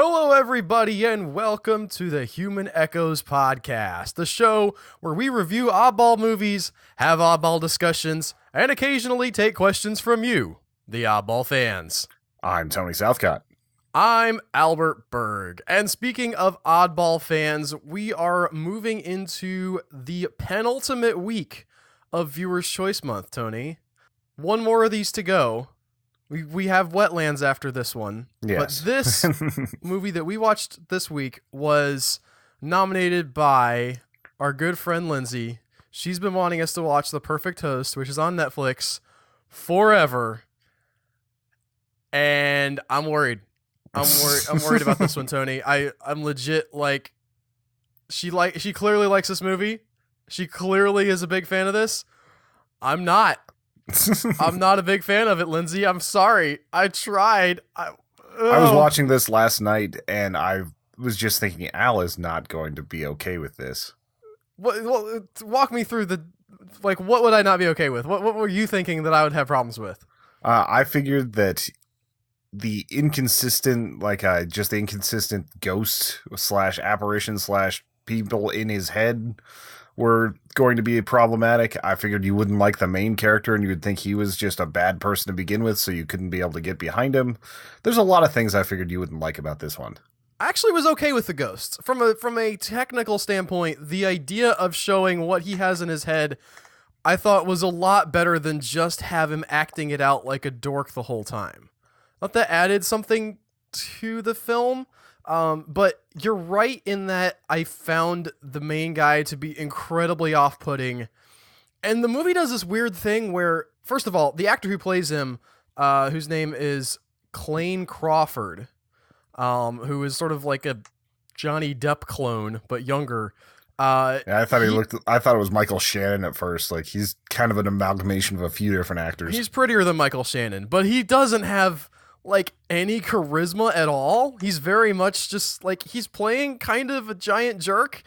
Hello, everybody, and welcome to the Human Echoes podcast, the show where we review oddball movies, have oddball discussions, and occasionally take questions from you, the oddball fans. I'm Tony Southcott. I'm Albert Berg, and speaking of oddball fans, we are moving into the penultimate week of Viewer's Choice Month, Tony. One more of these to go. We have Wetlands after this one. Yes. But this movie that we watched this week was nominated by our good friend Lindsay. She's been wanting us to watch The Perfect Host, which is on Netflix forever. And I'm worried. I'm worried about this one, Tony. I'm legit she clearly likes this movie. She clearly is a big fan of this. I'm not. I'm not a big fan of it, Lindsay. I'm sorry. I tried. I was watching this last night, and I was just thinking, Al is not going to be okay with this. Well, walk me through what would I not be okay with? What were you thinking that I would have problems with? I figured that the inconsistent, just the inconsistent ghost / apparition / people in his head were going to be problematic. I figured you wouldn't like the main character and you would think he was just a bad person to begin with, so you couldn't be able to get behind him. There's a lot of things I figured you wouldn't like about this one. I actually was okay with the ghosts. From a technical standpoint, the idea of showing what he has in his head, I thought was a lot better than just have him acting it out like a dork the whole time. I thought that added something to the film. But you're right in that I found the main guy to be incredibly off-putting. And the movie does this weird thing where, first of all, the actor who plays him, whose name is Clayne Crawford, who is sort of like a Johnny Depp clone, but younger. Yeah, I thought it was Michael Shannon at first. Like, he's kind of an amalgamation of a few different actors. He's prettier than Michael Shannon, but he doesn't have any charisma at all. He's very much just he's playing kind of a giant jerk,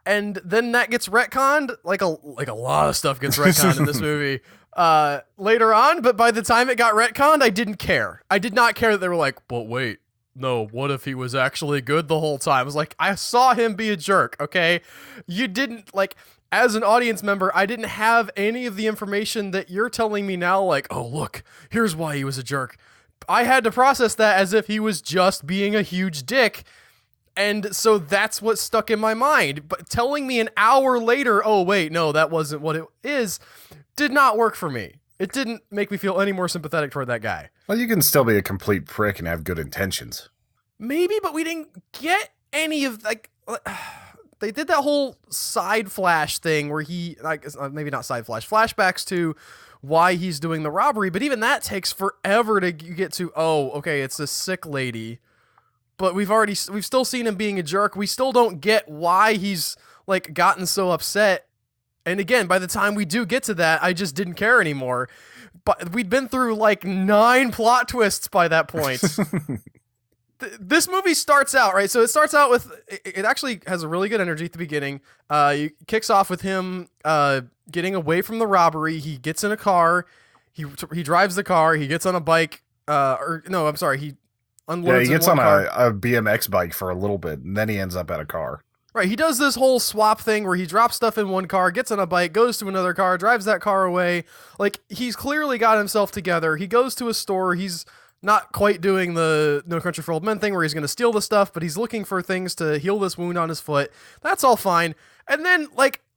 and then that gets retconned. Like a lot of stuff gets retconned in this movie later on, but by the time it got retconned, I didn't care. I did not care that they were like, but wait, no, what if he was actually good the whole time? I was like, I saw him be a jerk, okay? You didn't, as an audience member, I didn't have any of the information that you're telling me now, oh, look, here's why he was a jerk. I had to process that as if he was just being a huge dick, and so that's what stuck in my mind. But telling me an hour later, oh wait, no, that wasn't what it is, did not work for me. It didn't make me feel any more sympathetic toward that guy. Well, you can still be a complete prick and have good intentions. Maybe, but we didn't get any of, they did that whole side flash thing where he, maybe not side flash, flashbacks to why he's doing the robbery, but even that takes forever to get to, oh, okay, it's a sick lady, but we've still seen him being a jerk. We still don't get why he's gotten so upset. And again, by the time we do get to that, I just didn't care anymore. But we'd been through 9 plot twists by that point. This movie starts out, right? So it starts out with, it actually has a really good energy at the beginning. It kicks off with him getting away from the robbery. He gets in a car. He drives the car. He gets on a bike. He unloads he gets on a BMX bike for a little bit, and then he ends up at a car. Right, he does this whole swap thing where he drops stuff in one car, gets on a bike, goes to another car, drives that car away. He's clearly got himself together. He goes to a store. He's not quite doing the No Country for Old Men thing where he's going to steal the stuff, but he's looking for things to heal this wound on his foot. That's all fine. And then,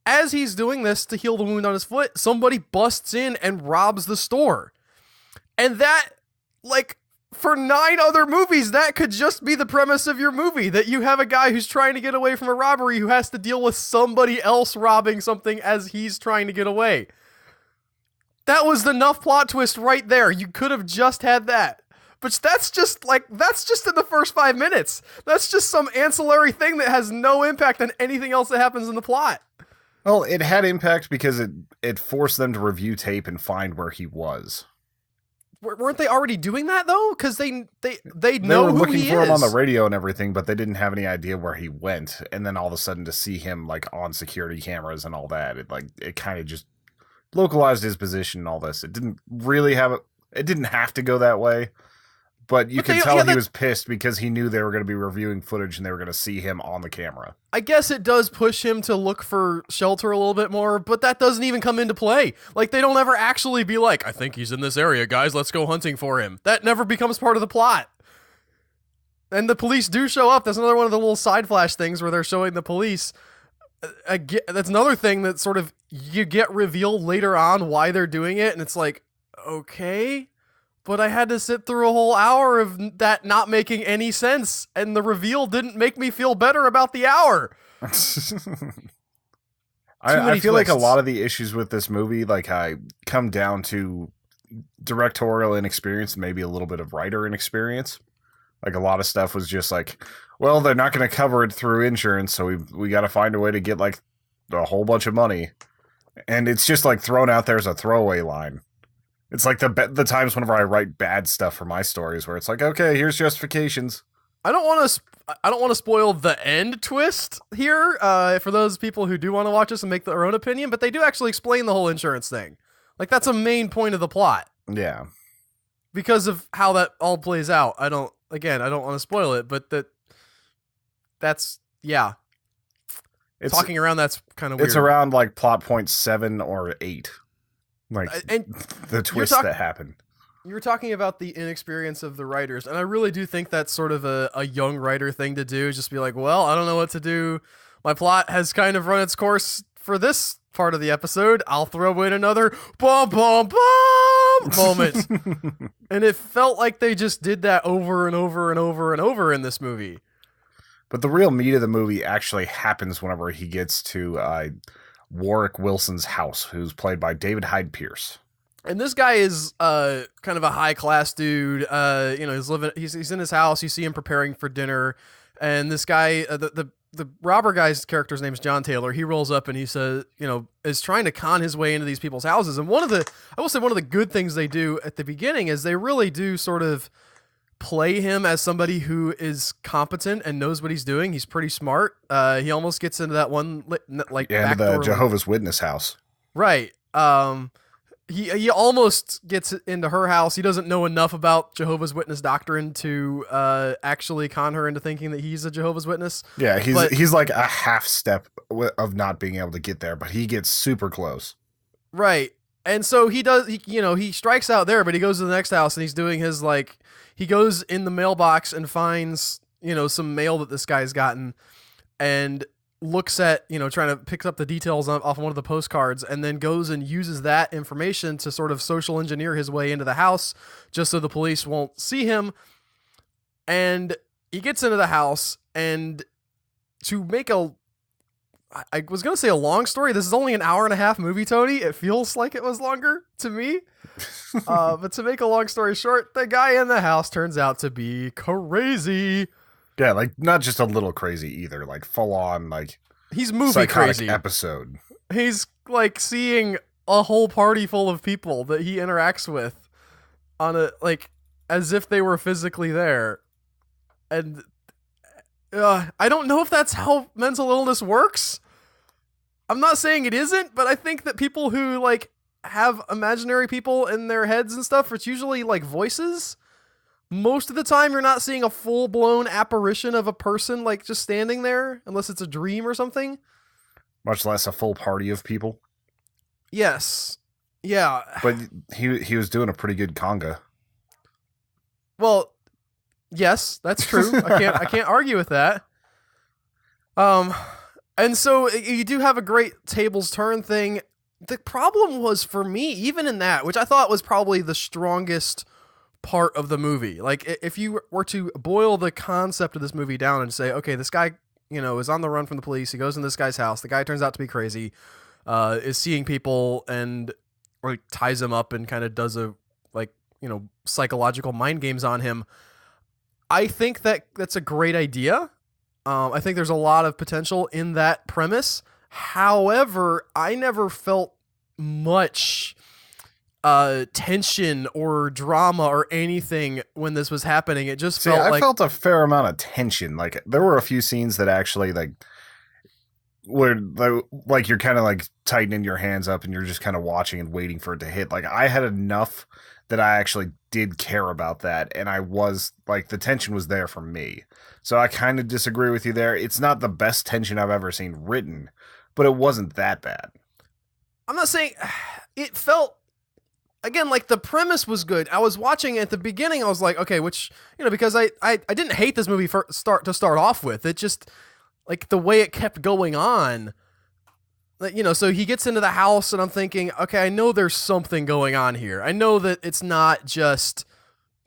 as he's doing this to heal the wound on his foot, somebody busts in and robs the store. And that, for 9 other movies, that could just be the premise of your movie, that you have a guy who's trying to get away from a robbery who has to deal with somebody else robbing something as he's trying to get away. That was enough plot twist right there. You could have just had that. But that's just in the first 5 minutes. That's just some ancillary thing that has no impact on anything else that happens in the plot. Well, it had impact because it forced them to review tape and find where he was. Weren't they already doing that though? Because they know they were who looking he for is. him on the radio and everything, but they didn't have any idea where he went. And then all of a sudden, to see him on security cameras and all that, it kind of just localized his position and all this. It didn't really have it. It didn't have to go that way, But you But could tell he was pissed because he knew they were going to be reviewing footage and they were going to see him on the camera. I guess it does push him to look for shelter a little bit more, but that doesn't even come into play. Like, they don't ever actually be like, I think he's in this area, guys, let's go hunting for him. That never becomes part of the plot. And the police do show up. That's another one of the little side flash things where they're showing the police. That's another thing that sort of you get revealed later on why they're doing it, and it's like, okay, but I had to sit through a whole hour of that not making any sense, and the reveal didn't make me feel better about the hour. I feel like a lot of the issues with this movie, like, I come down to directorial inexperience and maybe a little bit of writer inexperience. Like, a lot of stuff was just like, well, they're not going to cover it through insurance, so we got to find a way to get, like, a whole bunch of money. And it's just, like, thrown out there as a throwaway line. It's like the times whenever I write bad stuff for my stories where it's like, okay, here's justifications. I don't want to spoil the end twist here for those people who do want to watch this and make their own opinion, but they do actually explain the whole insurance thing. Like, that's a main point of the plot. Yeah. Because of how that all plays out. I don't want to spoil it, but that's, yeah. Talking around, that's kind of weird. It's around, like, plot point 7 or 8. Like, and the twist that happened. You were talking about the inexperience of the writers, and I really do think that's sort of a young writer thing to do. Just be like, well, I don't know what to do. My plot has kind of run its course for this part of the episode. I'll throw in another bum, bum, bum moment. And it felt like they just did that over and over and over and over in this movie. But the real meat of the movie actually happens whenever he gets to Warwick Wilson's house, who's played by David Hyde Pierce. And this guy is kind of a high class dude. He's in his house. You see him preparing for dinner, and this guy, the robber guy's character's name is John Taylor. He rolls up and he says, is trying to con his way into these people's houses. And one of the good things they do at the beginning is they really do sort of play him as somebody who is competent and knows what he's doing. He's pretty smart. He almost gets into that one back the Jehovah's Witness house. Right. He almost gets into her house. He doesn't know enough about Jehovah's Witness doctrine to actually con her into thinking that he's a Jehovah's Witness. Yeah, he's like a half step of not being able to get there, but he gets super close. Right. And so he strikes out there, but he goes to the next house and he's doing his, like, he goes in the mailbox and finds, some mail that this guy's gotten and looks at, trying to pick up the details off one of the postcards, and then goes and uses that information to sort of social engineer his way into the house just so the police won't see him. And he gets into the house, and to make I was going to say a long story. This is only an hour and a half movie, Tony. It feels like it was longer to me. But to make a long story short, the guy in the house turns out to be crazy. Yeah, like, not just a little crazy either, like, full on, like, he's movie psychotic crazy episode. He's, like, seeing a whole party full of people that he interacts with on as if they were physically there. And I don't know if that's how mental illness works. I'm not saying it isn't, but I think that people who, like, have imaginary people in their heads and stuff, it's usually, like, voices. Most of the time, you're not seeing a full-blown apparition of a person, like, just standing there, unless it's a dream or something. Much less a full party of people. Yes. Yeah. But he was doing a pretty good conga. Well, yes, that's true. I can't argue with that. And so you do have a great tables turn thing. The problem was, for me, even in that, which I thought was probably the strongest part of the movie. Like, if you were to boil the concept of this movie down and say, okay, this guy, is on the run from the police. He goes in this guy's house. The guy turns out to be crazy, is seeing people and, like, ties him up and kind of does psychological mind games on him. I think that's a great idea. I think there's a lot of potential in that premise. However, I never felt much tension or drama or anything when this was happening. It just I felt a fair amount of tension. Like, there were a few scenes that actually, like, where, like, you're kind of, like, tightening your hands up and you're just kind of watching and waiting for it to hit. Like, I had enough that I actually did care about that, and I was like, the tension was there for me. So I kind of disagree with you there. It's not the best tension I've ever seen written, but it wasn't that bad. I'm not saying it felt, again, like the premise was good. I was watching at the beginning. I was like, okay, which, because I didn't hate this movie to start off with. It just, like, the way it kept going on. So he gets into the house, and I'm thinking, okay, I know there's something going on here. I know that it's not just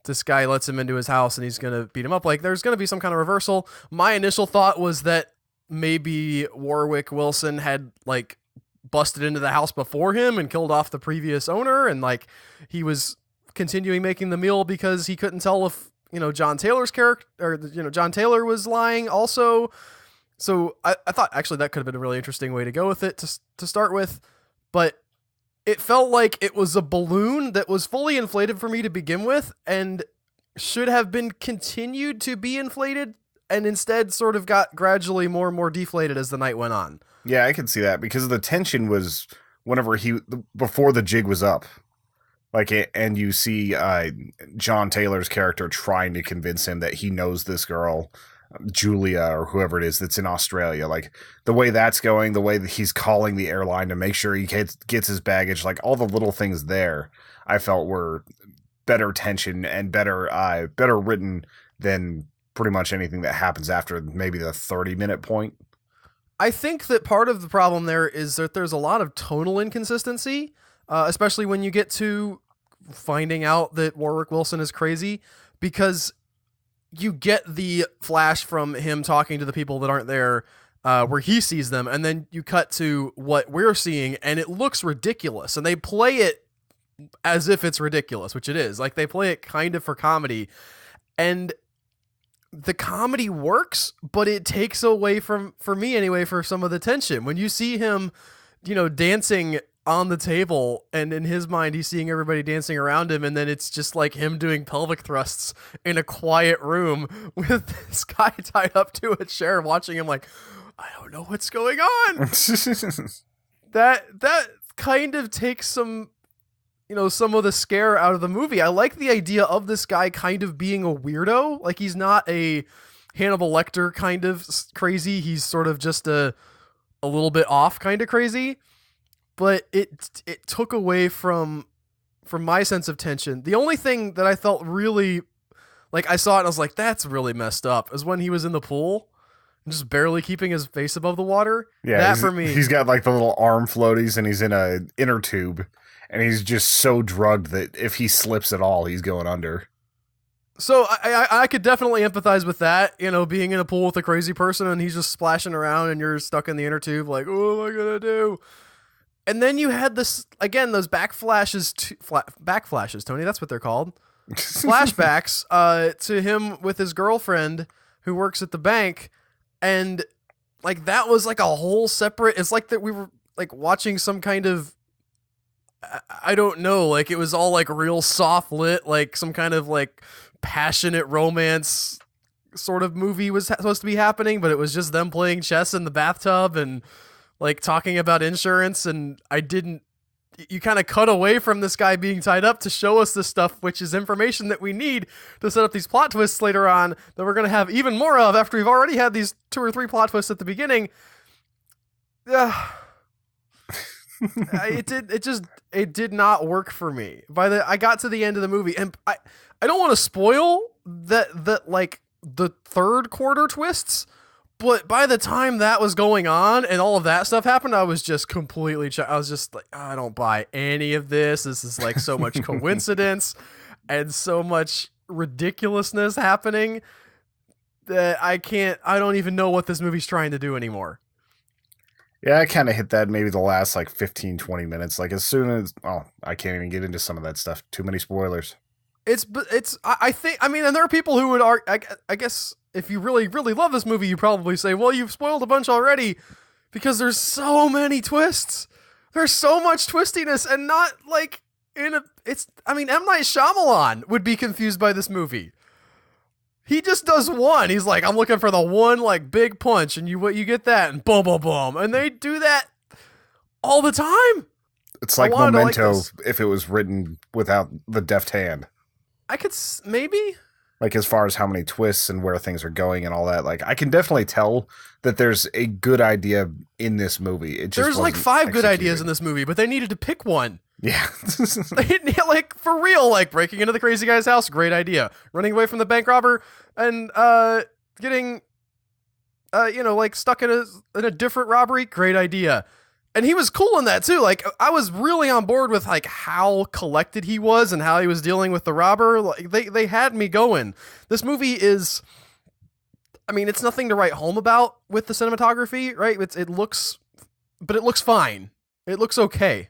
this guy lets him into his house and he's going to beat him up. Like, there's going to be some kind of reversal. My initial thought was that maybe Warwick Wilson had, like, busted into the house before him and killed off the previous owner, and, like, he was continuing making the meal because he couldn't tell if, John Taylor's character, or, John Taylor was lying also. So I thought actually that could have been a really interesting way to go with it to start with, but it felt like it was a balloon that was fully inflated for me to begin with and should have been continued to be inflated, and instead sort of got gradually more and more deflated as the night went on. Yeah, I can see that, because the tension was whenever before the jig was up. And you see John Taylor's character trying to convince him that he knows this girl, Julia, or whoever it is that's in Australia. Like, the way that's going, the way that he's calling the airline to make sure he gets his baggage, like, all the little things there I felt were better tension and better written than pretty much anything that happens after maybe the 30-minute point. I think that part of the problem there is that there's a lot of tonal inconsistency, especially when you get to finding out that Warwick Wilson is crazy, because you get the flash from him talking to the people that aren't there, where he sees them, and then you cut to what we're seeing, and it looks ridiculous, and they play it as if it's ridiculous, which it is. Like, they play it kind of for comedy, and the comedy works, but it takes away from, for me anyway, for some of the tension. When you see him, dancing on the table, and in his mind he's seeing everybody dancing around him, and then it's just like him doing pelvic thrusts in a quiet room with this guy tied up to a chair watching him, like, I don't know what's going on. that kind of takes some of the scare out of the movie. I like the idea of this guy kind of being a weirdo. Like, he's not a Hannibal Lecter kind of crazy. He's sort of just a little bit off kind of crazy. But it took away from my sense of tension. The only thing that I felt really, like, I saw it and I was like, that's really messed up, is when he was in the pool and just barely keeping his face above the water. Yeah, that for me. He's got, like, the little arm floaties, and he's in a inner tube, and he's just so drugged that if he slips at all, he's going under. So I could definitely empathize with that, being in a pool with a crazy person and he's just splashing around and you're stuck in the inner tube, like, what am I gonna do? And then you had this, again, those backflashes, Tony, that's what they're called. Flashbacks to him with his girlfriend who works at the bank. And, like, that was like a whole separate, it's like that we were, like, watching some kind of, I don't know, like, it was all, like, real soft lit, like some kind of, like, passionate romance sort of movie was supposed to be happening, but it was just them playing chess in the bathtub and, like, talking about insurance, and you kind of cut away from this guy being tied up to show us this stuff, which is information that we need to set up these plot twists later on that we're going to have even more of after we've already had these 2 or 3 plot twists at the beginning. It did not work for me. I got to the end of the movie, and I don't want to spoil that like the third quarter twists, but by the time that was going on and all of that stuff happened, I was just completely I was just like, I don't buy any of this. This is like so much coincidence and so much ridiculousness happening that I don't even know what this movie's trying to do anymore. Yeah, I kind of hit that maybe the last like 15, 20 minutes. Like, as soon as, I can't even get into some of that stuff. Too many spoilers. I think, and there are people who would argue, I guess, if you really, really love this movie, you probably say, well, you've spoiled a bunch already because there's so many twists. There's so much twistiness, and not like M. Night Shyamalan would be confused by this movie. He just does one. He's like, I'm looking for the one, like, big punch, and you get that, and boom, boom, boom. And they do that all the time. It's I like wanted to like Memento this. if it was written without the deft hand. I could maybe. Like as far as how many twists and where things are going and all that, like I can definitely tell that there's a good idea in this movie. It just There's like wasn't 5 good ideas executed. in this movie, but they needed to pick one. Yeah. Like for real, like breaking into the crazy guy's house, great idea. Running away from the bank robber and getting like stuck in a different robbery, great idea. And he was cool in that too. Like I was really on board with like how collected he was and how he was dealing with the robber. Like they had me going. This movie is, I mean, it's nothing to write home about with the cinematography, right? It looks fine. It looks okay.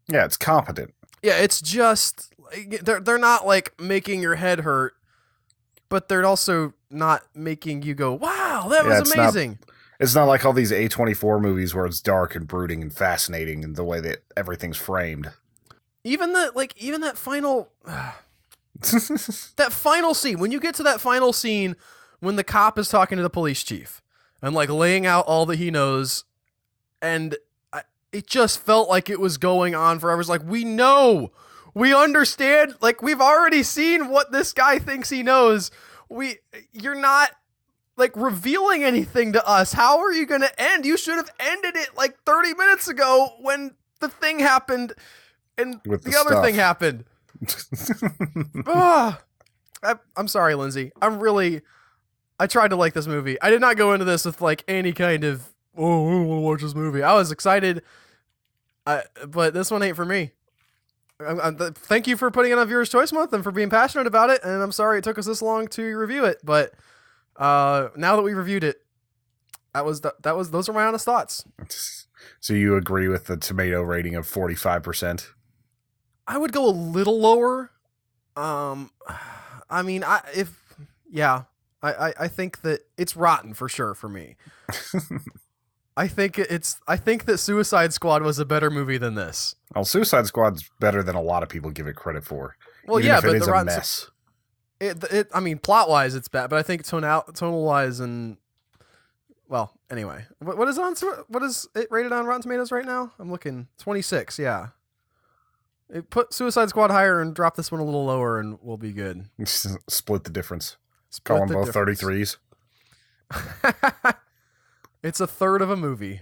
Yeah, it's competent. Yeah, it's just they're not like making your head hurt, but they're also not making you go, "Wow, that was amazing." It's not like all these A24 movies where it's dark and brooding and fascinating in the way that everything's framed. Even that final that final scene, when you get to that final scene when the cop is talking to the police chief and like laying out all that he knows, and it just felt like it was going on forever. It's like, we know, we understand, like we've already seen what this guy thinks he knows. You're not like revealing anything to us. How are you going to end? You should have ended it like 30 minutes ago when the thing happened and the other thing happened. I'm sorry, Lindsay. I tried to like this movie. I did not go into this with like any kind of, I want to watch this movie. I was excited, but this one ain't for me. Thank you for putting it on Viewer's Choice Month and for being passionate about it. And I'm sorry it took us this long to review it, but now that we reviewed it, those are my honest thoughts. So you agree with the tomato rating of 45%? I would go a little lower. I mean, I think that it's rotten for sure for me. I think that Suicide Squad was a better movie than this. Well, Suicide Squad's better than a lot of people give it credit for. Well, even yeah, if but it is the a rotten mess. I mean, plot wise, it's bad, but I think tonal wise and, well, anyway, what is it rated on Rotten Tomatoes right now? I'm looking 26. Yeah, put Suicide Squad higher and drop this one a little lower, and we'll be good. Split the difference. Call them both 33s. It's a third of a movie.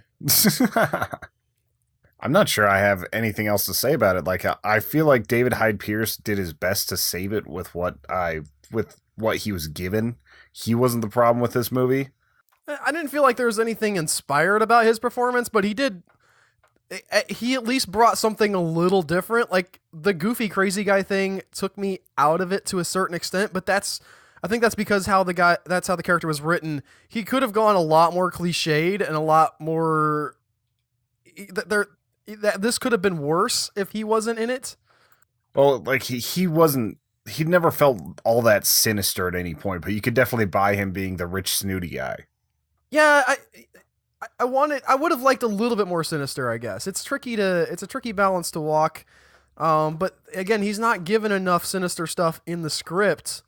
I'm not sure I have anything else to say about it. Like, I feel like David Hyde Pierce did his best to save it with what he was given. He wasn't the problem with this movie. I didn't feel like there was anything inspired about his performance, but he at least brought something a little different. Like the goofy crazy guy thing took me out of it to a certain extent, but I think that's because that's how the character was written. He could have gone a lot more cliched and a lot more this could have been worse if he wasn't in it. Well, like he never felt all that sinister at any point, but you could definitely buy him being the rich snooty guy. Yeah, I would have liked a little bit more sinister, I guess. It's a tricky balance to walk. But again, he's not given enough sinister stuff in the script.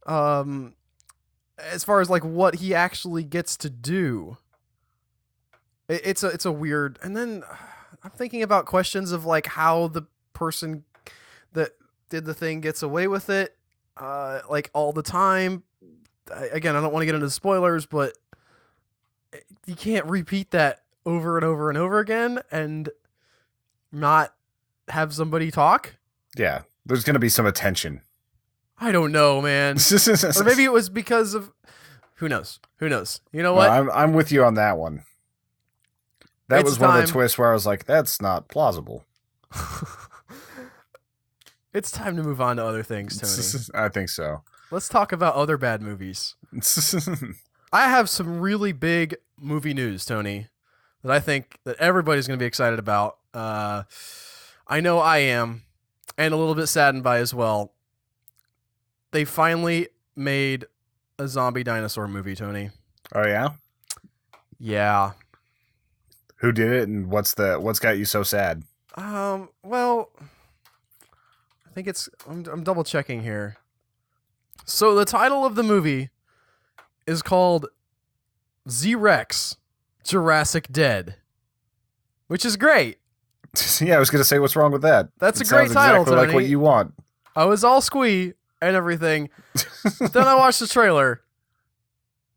As far as like what he actually gets to do. It's a weird, and then I'm thinking about questions of like how the person that did the thing gets away with it, like all the time. Again, I don't want to get into spoilers, but you can't repeat that over and over and over again and not have somebody talk. Yeah, there's going to be some attention. I don't know, man. Or maybe it was because of, who knows? You know what? No, I'm with you on that one. That was one of the twists where I was like, that's not plausible. It's time to move on to other things, Tony. I think so. Let's talk about other bad movies. I have some really big movie news, Tony, that I think that everybody's going to be excited about. I know I am, and a little bit saddened by as well. They finally made a zombie dinosaur movie, Tony. Oh yeah? Yeah. Who did it, and what's got you so sad? Well, I think I'm double checking here. So the title of the movie is called Z-Rex Jurassic Dead, which is great. Yeah, I was going to say, what's wrong with that? That's It a great sounds title, exactly like Tony. what you want. I was all squee and everything. Then I watched the trailer,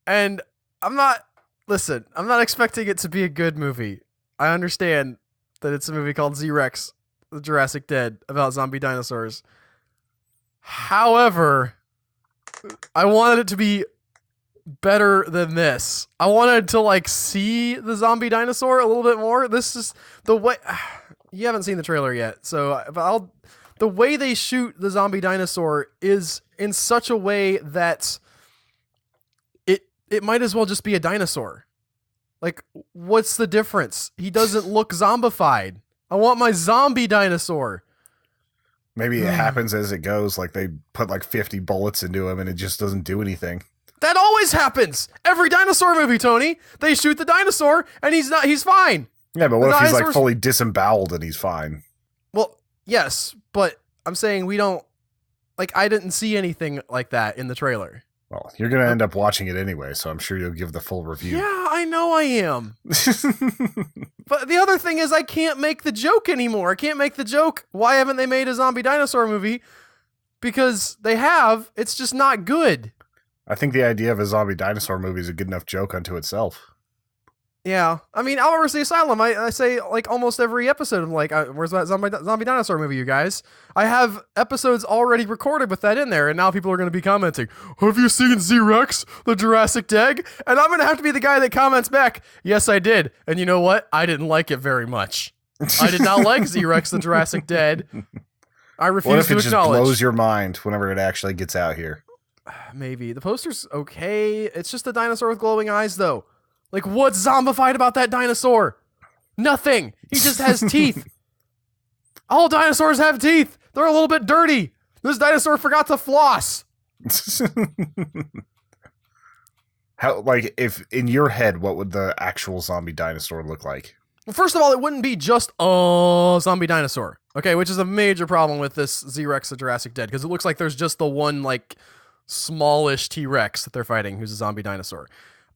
and I'm not expecting it to be a good movie. I understand that it's a movie called Z-Rex, the Jurassic Dead, about zombie dinosaurs. However, I wanted it to be better than this. I wanted to like see the zombie dinosaur a little bit more. This is the way you haven't seen the trailer yet, so the way they shoot the zombie dinosaur is in such a way that it might as well just be a dinosaur. Like, what's the difference? He doesn't look zombified. I want my zombie dinosaur. Maybe it happens as it goes, like they put like 50 bullets into him and it just doesn't do anything. That always happens. Every dinosaur movie, Tony. They shoot the dinosaur and he's fine. Yeah, but what if he's like fully disemboweled and he's fine? Well, yes, but I'm saying we don't, like, I didn't see anything like that in the trailer. Well, you're going to end up watching it anyway, so I'm sure you'll give the full review. Yeah, I know I am. But the other thing is I can't make the joke anymore. I can't make the joke, why haven't they made a zombie dinosaur movie? Because they have, it's just not good. I think the idea of a zombie dinosaur movie is a good enough joke unto itself. Yeah, I mean, I'll Versus the Asylum, I say, like, almost every episode, I'm like, where's that zombie dinosaur movie, you guys? I have episodes already recorded with that in there, and now people are going to be commenting, have you seen Z-Rex, the Jurassic Dead? And I'm going to have to be the guy that comments back, yes, I did. And you know what? I didn't like it very much. I did not like Z-Rex, the Jurassic Dead. I refuse to acknowledge. What if it just blows your mind whenever it actually gets out here? Maybe. The poster's okay. It's just a dinosaur with glowing eyes, though. Like, what's zombified about that dinosaur? Nothing. He just has teeth. All dinosaurs have teeth. They're a little bit dirty. This dinosaur forgot to floss. How, like, if in your head, what would the actual zombie dinosaur look like? Well, first of all, it wouldn't be just a zombie dinosaur, okay? Which is a major problem with this Z-Rex, the Jurassic Dead, because it looks like there's just the one, like, smallish T-Rex that they're fighting, who's a zombie dinosaur.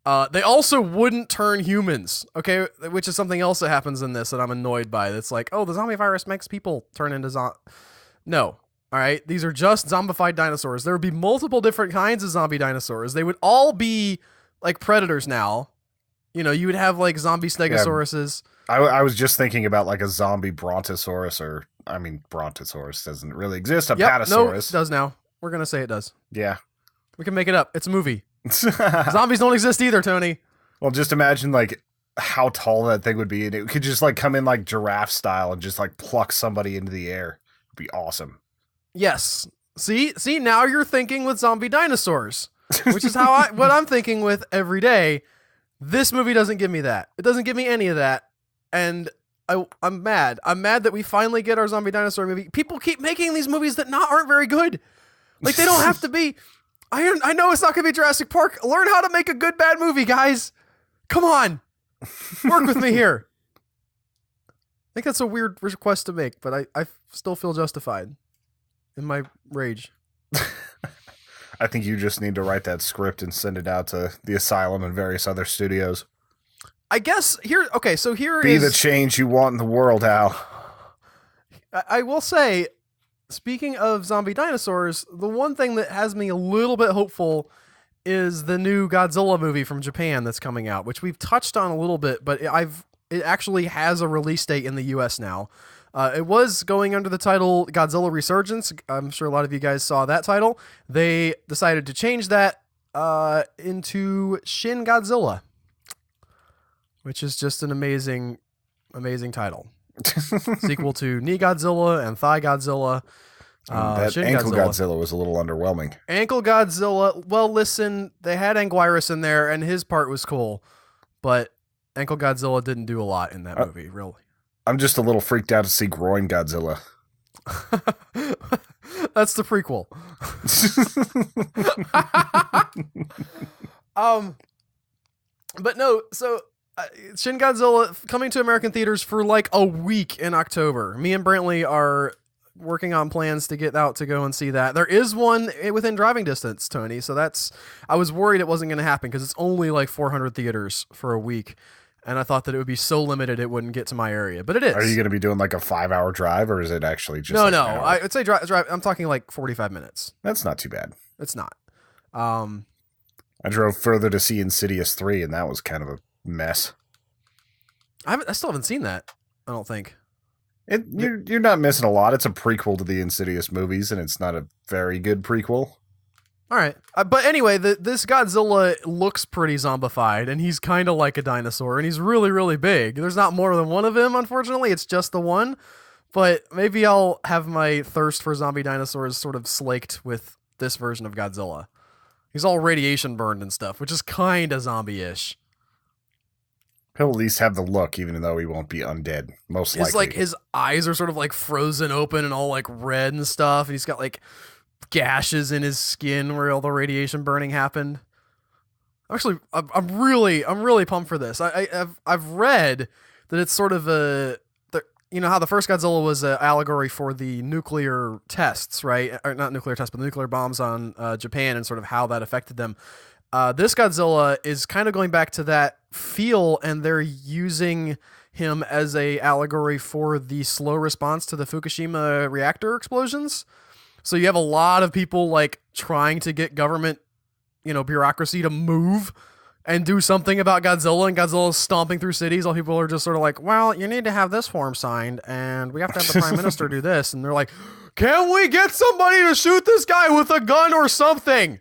They also wouldn't turn humans, okay? Which is something else that happens in this that I'm annoyed by. That's like, oh, the zombie virus makes people turn into No. All right? These are just zombified dinosaurs. There would be multiple different kinds of zombie dinosaurs. They would all be, like, predators now. You know, you would have, like, zombie stegosauruses. Yeah, I was just thinking about, like, a zombie brontosaurus, or, I mean, brontosaurus doesn't really exist. Apatosaurus. No, it does now. We're going to say it does. Yeah. We can make it up. It's a movie. Zombies don't exist either, Tony. Well, just imagine like how tall that thing would be, and it could just like come in like giraffe style and just like pluck somebody into the air. It'd be awesome. Yes. See, now you're thinking with zombie dinosaurs, which is what I'm thinking with every day. This movie doesn't give me that. It doesn't give me any of that, and I'm mad. I'm mad that we finally get our zombie dinosaur movie. People keep making these movies that aren't very good. Like, they don't have to be. I know it's not going to be Jurassic Park. Learn how to make a good, bad movie, guys. Come on. Work with me here. I think that's a weird request to make, but I still feel justified in my rage. I think you just need to write that script and send it out to the Asylum and various other studios. I guess here Be the change you want in the world, Al. I will say, speaking of zombie dinosaurs, the one thing that has me a little bit hopeful is the new Godzilla movie from Japan that's coming out, which we've touched on a little bit, but it actually has a release date in the US now. It was going under the title Godzilla Resurgence. I'm sure a lot of you guys saw that title. They decided to change that into Shin Godzilla, which is just an amazing, amazing title. Sequel to Knee Godzilla and Thigh Godzilla. That Ankle Godzilla was a little underwhelming. Ankle Godzilla, well, listen, they had Anguirus in there, and his part was cool, but Ankle Godzilla didn't do a lot in that movie, really. I'm just a little freaked out to see Groin Godzilla. That's the prequel. But no, so Shin Godzilla coming to American theaters for like a week in October. Me and Brantley are working on plans to get out to go and see that. There is one within driving distance, Tony. So I was worried it wasn't going to happen because it's only like 400 theaters for a week. and I thought that it would be so limited it wouldn't get to my area, but it is. Are you going to be doing like a 5-hour drive, or is it actually just No, like no. an hour? I would say drive. I'm talking like 45 minutes. That's not too bad. It's not. I drove further to see Insidious 3, and that was kind of a mess. I still haven't seen that. I don't think. You're not missing a lot. It's a prequel to the Insidious movies, and it's not a very good prequel. All right, but anyway, this Godzilla looks pretty zombified, and he's kind of like a dinosaur, and he's really, really big. There's not more than one of him, unfortunately. It's just the one. But maybe I'll have my thirst for zombie dinosaurs sort of slaked with this version of Godzilla. He's all radiation burned and stuff, which is kind of zombie-ish. He'll at least have the look, even though he won't be undead. Most likely. His eyes are sort of like frozen open and all like red and stuff. And he's got like gashes in his skin where all the radiation burning happened. Actually, I'm really pumped for this. I've read that it's sort of you know how the first Godzilla was an allegory for the nuclear tests, right? Or not nuclear tests, but the nuclear bombs on Japan and sort of how that affected them. This Godzilla is kind of going back to that feel, and they're using him as a allegory for the slow response to the Fukushima reactor explosions. So you have a lot of people like trying to get government, bureaucracy to move and do something about Godzilla, and Godzilla's stomping through cities. All people are just sort of like, well, you need to have this form signed, and we have to have the prime minister do this. And they're like, can we get somebody to shoot this guy with a gun or something?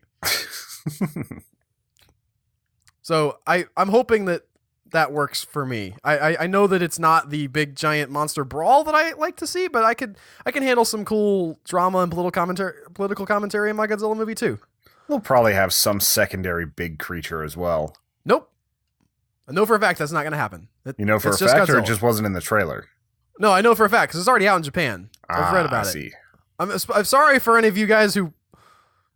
So I'm hoping that works for me. I know that it's not the big giant monster brawl that I like to see, but I can handle some cool drama and political commentary in my Godzilla movie too. We'll probably have some secondary big creature as well. Nope. I know for a fact that's not going to happen. You know for a fact, or it just wasn't in the trailer? No, I know for a fact because it's already out in Japan. I've read about it. I'm sorry for any of you guys who...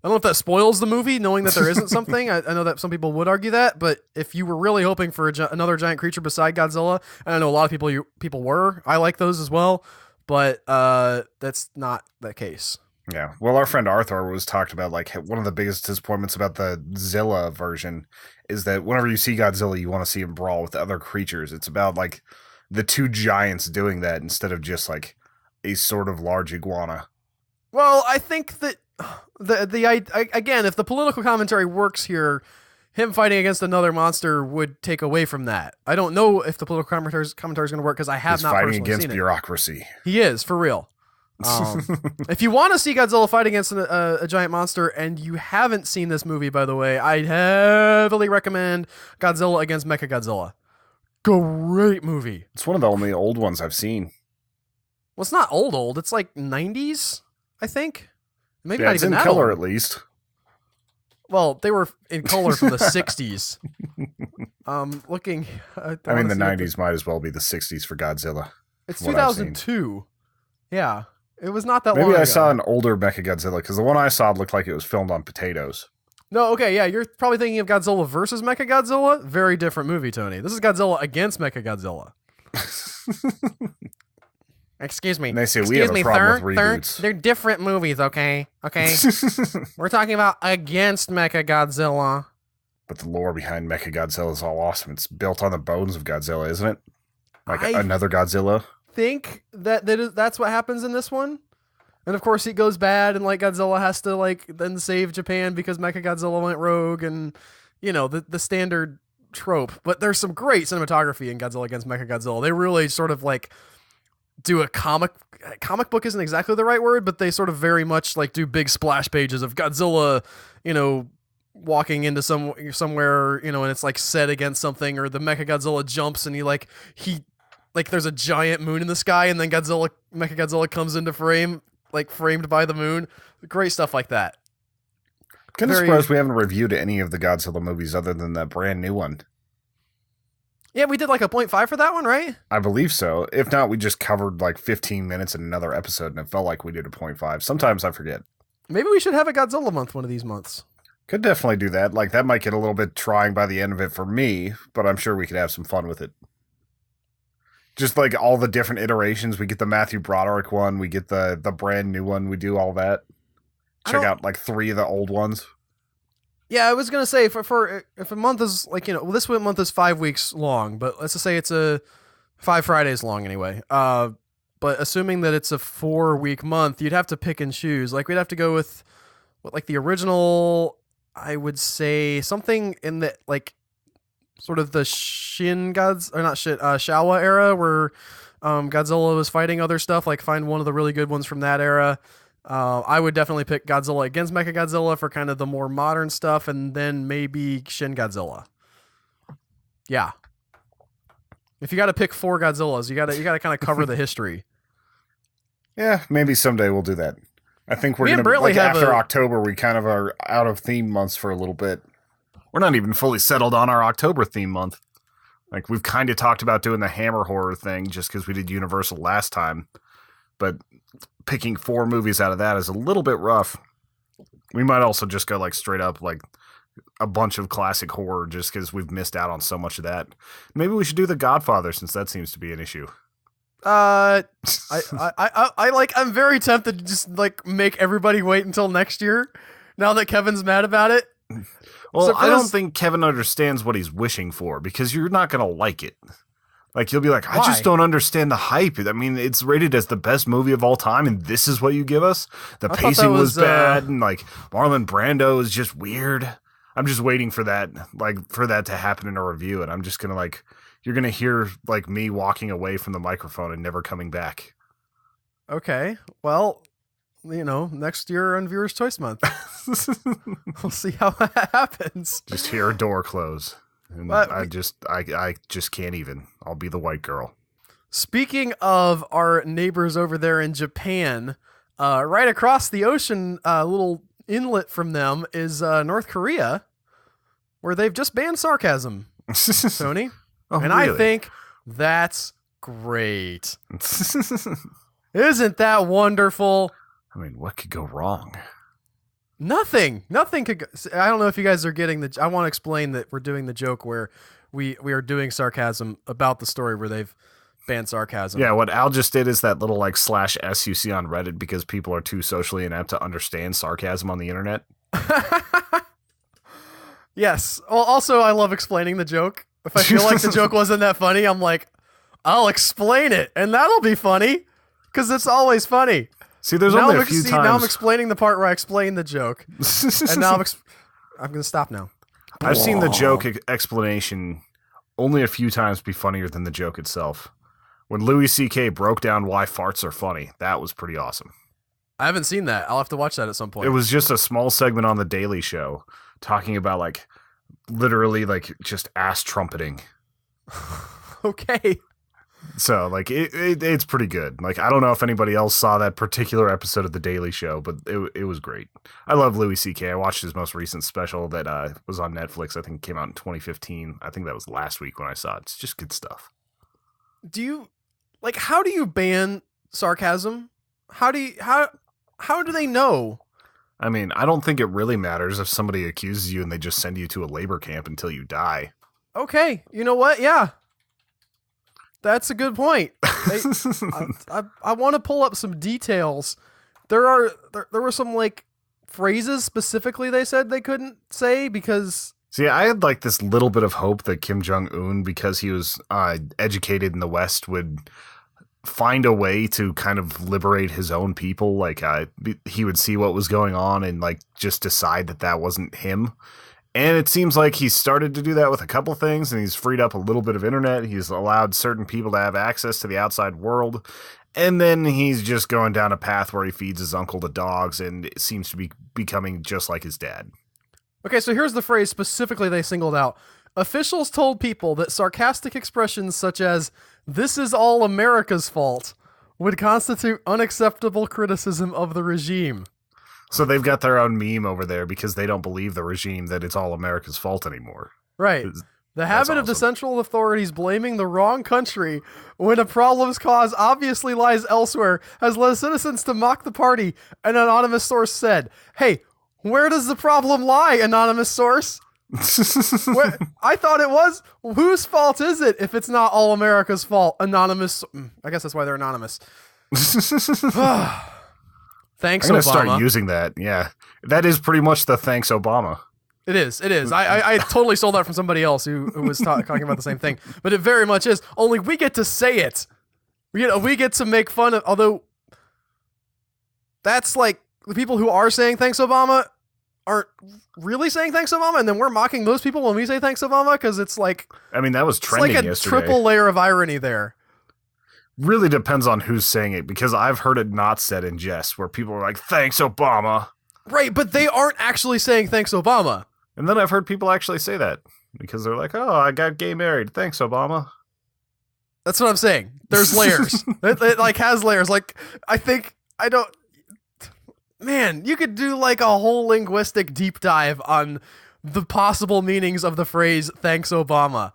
I don't know if that spoils the movie, knowing that there isn't something. I know that some people would argue that, but if you were really hoping for another giant creature beside Godzilla, and I know a lot of people were, I like those as well, but that's not the case. Yeah. Well, our friend Arthur was talked about, like, one of the biggest disappointments about the Zilla version is that whenever you see Godzilla, you want to see him brawl with other creatures. It's about, like, the two giants doing that instead of just, like, a sort of large iguana. Well, I think that again, if the political commentary works here, him fighting against another monster would take away from that. I don't know if the political commentary is going to work because I have not personally seen it. He's fighting against bureaucracy. He is, for real. If you want to see Godzilla fight against a giant monster and you haven't seen this movie, by the way, I'd heavily recommend Godzilla against Mechagodzilla. Great movie. It's one of the only old ones I've seen. Well, it's not old. It's like 90s, I think. Maybe yeah, not it's even in that color old. At least. Well, they were in color from the 60s. Looking... the 90s might as well be the 60s for Godzilla. It's 2002. Yeah. It was not that long ago. Maybe I saw an older Mechagodzilla, because the one I saw looked like it was filmed on potatoes. No, okay, yeah, you're probably thinking of Godzilla versus Mechagodzilla. Very different movie, Tony. This is Godzilla against Mechagodzilla. Excuse me. And they say we have a problem with reboots. They're different movies, okay? Okay? We're talking about against Mechagodzilla. But the lore behind Mechagodzilla is all awesome. It's built on the bones of Godzilla, isn't it? Like another Godzilla? Think that's what happens in this one. And of course it goes bad and like Godzilla has to like then save Japan because Mechagodzilla went rogue and the standard trope. But there's some great cinematography in Godzilla against Mechagodzilla. They really sort of like do a comic book isn't exactly the right word, but they sort of very much like do big splash pages of Godzilla, walking into somewhere, and it's like set against something, or the Mechagodzilla jumps and he there's a giant moon in the sky and then Mechagodzilla comes into frame, like framed by the moon. Great stuff like that. Kind of surprised we haven't reviewed any of the Godzilla movies other than that brand new one. Yeah, we did like a 0.5 for that one, right? I believe so. If not, we just covered like 15 minutes in another episode, and it felt like we did a 0.5. Sometimes I forget. Maybe we should have a Godzilla month one of these months. Could definitely do that. Like, that might get a little bit trying by the end of it for me, but I'm sure we could have some fun with it. Just like all the different iterations. We get the Matthew Broderick one. We get the brand new one. We do all that. Check out like 3 of the old ones. Yeah, I was gonna say for if a month is like this month is 5 weeks long, but let's just say it's a 5 Fridays long anyway. But assuming that it's a 4 week month, you'd have to pick and choose. Like we'd have to go with what like the original. I would say something in the like sort of the Shin Gods or not Shin Showa era where Godzilla was fighting other stuff. Like find one of the really good ones from that era. I would definitely pick Godzilla against Mechagodzilla for kind of the more modern stuff, and then maybe Shin Godzilla. Yeah, if you got to pick 4 Godzillas, you got to kind of cover the history. Yeah, maybe someday we'll do that. I think we're Me and going to, Brantley like, have after a- October, we kind of are out of theme months for a little bit. We're not even fully settled on our October theme month. Like, we've kind of talked about doing the Hammer horror thing just because we did Universal last time. But picking 4 movies out of that is a little bit rough. We might also just go, like, straight up, like, a bunch of classic horror just because we've missed out on so much of that. Maybe we should do The Godfather since that seems to be an issue. I'm very tempted to just like make everybody wait until next year. Now that Kevin's mad about it. Well, So I don't first- think Kevin understands what he's wishing for because you're not going to like it. Like, you'll be like, I Why? just don't understand the hype. I mean, it's rated as the best movie of all time, and this is what you give us? The I thought pacing that was was, bad, and, like, Marlon Brando is just weird. I'm just waiting for that, like, for that to happen in a review, and I'm just going to, like, you're going to hear, like, me walking away from the microphone and never coming back. Okay, well, next year on Viewers Choice Month, we'll see how that happens. Just hear a door close. And But I just can't even. I'll be the white girl. Speaking of our neighbors over there in Japan, right across the ocean, a little inlet from them is North Korea, where they've just banned sarcasm, Tony. Oh, and really? I think that's great. Isn't that wonderful? I mean, what could go wrong? Nothing could go. I don't know if you guys are getting the. I want to explain that we're doing the joke where we are doing sarcasm about the story where they've banned sarcasm. Yeah, what Al just did is that little like /s you see on Reddit because people are too socially inept to understand sarcasm on the internet. Yes. Well, also I love explaining the joke. If I feel like the joke wasn't that funny, I'm like, I'll explain it, and that'll be funny because it's always funny. See, there's only a few times. Now I'm explaining the part where I explain the joke, and now I'm going to stop now. I've seen the joke explanation only a few times be funnier than the joke itself. When Louis C.K. broke down why farts are funny, that was pretty awesome. I haven't seen that. I'll have to watch that at some point. It was just a small segment on The Daily Show talking about like literally like just ass trumpeting. Okay. So like it's pretty good. Like I don't know if anybody else saw that particular episode of The Daily Show, but it was great. I love Louis C.K. I watched his most recent special that was on Netflix. I think it came out in 2015. I think that was last week when I saw it. It's just good stuff. How do you ban sarcasm? How do they know? I mean, I don't think it really matters if somebody accuses you and they just send you to a labor camp until you die. Okay, you know what? Yeah. That's a good point. I want to pull up some details. There were some like phrases specifically they said they couldn't say because. See, I had like this little bit of hope that Kim Jong-un, because he was educated in the West, would find a way to kind of liberate his own people. Like he would see what was going on and like just decide that wasn't him. And it seems like he's started to do that with a couple things, and he's freed up a little bit of internet. He's allowed certain people to have access to the outside world. And then he's just going down a path where he feeds his uncle to dogs, and it seems to be becoming just like his dad. Okay, so here's the phrase specifically they singled out. Officials told people that sarcastic expressions such as, "This is all America's fault," would constitute unacceptable criticism of the regime. So they've got their own meme over there because they don't believe the regime that it's all America's fault anymore. Right. The habit of the central authorities blaming the wrong country when a problem's cause obviously lies elsewhere has led citizens to mock the party, an anonymous source said. Hey, where does the problem lie, anonymous source? I thought it was. Whose fault is it if it's not all America's fault? Anonymous. I guess that's why they're anonymous. Thanks, I'm going Obama. to start using that. Yeah. That is pretty much the thanks, Obama. It is. I totally stole that from somebody else who was talking about the same thing. But it very much is. Only we get to say it. We get to make fun of, although that's like the people who are saying thanks Obama aren't really saying thanks Obama, and then we're mocking those people when we say thanks Obama, because it's like, I mean, that was trending like a yesterday. triple layer of irony there. Really depends on who's saying it, because I've heard it not said in jest, where people are like, thanks Obama. Right, but they aren't actually saying thanks Obama. And then I've heard people actually say that, because they're like, oh, I got gay married. Thanks, Obama. That's what I'm saying. There's layers. it like has layers. Like, man, you could do like a whole linguistic deep dive on the possible meanings of the phrase thanks Obama.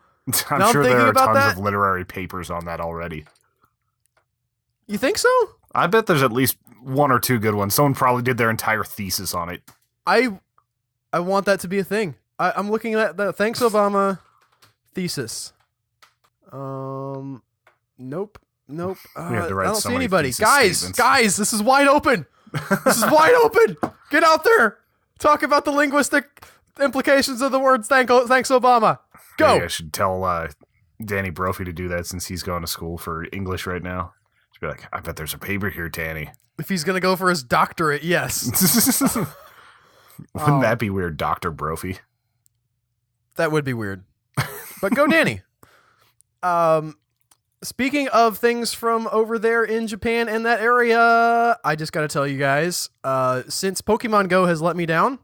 I'm sure there are tons of literary papers on that already. You think so? I bet there's at least one or two good ones. Someone probably did their entire thesis on it. I want that to be a thing. I'm looking at the thanks Obama thesis. Nope. I don't see anybody. Guys, this is wide open. This is wide open. Get out there. Talk about the linguistic implications of the words thanks Obama. Go. Maybe I should tell Danny Brophy to do that, since he's going to school for English right now. Just be like, I bet there's a paper here, Danny. If he's going to go for his doctorate, yes. Wouldn't that be weird, Dr. Brophy? That would be weird. But go Danny. Speaking of things from over there in Japan and that area, I just got to tell you guys, since Pokemon Go has let me down.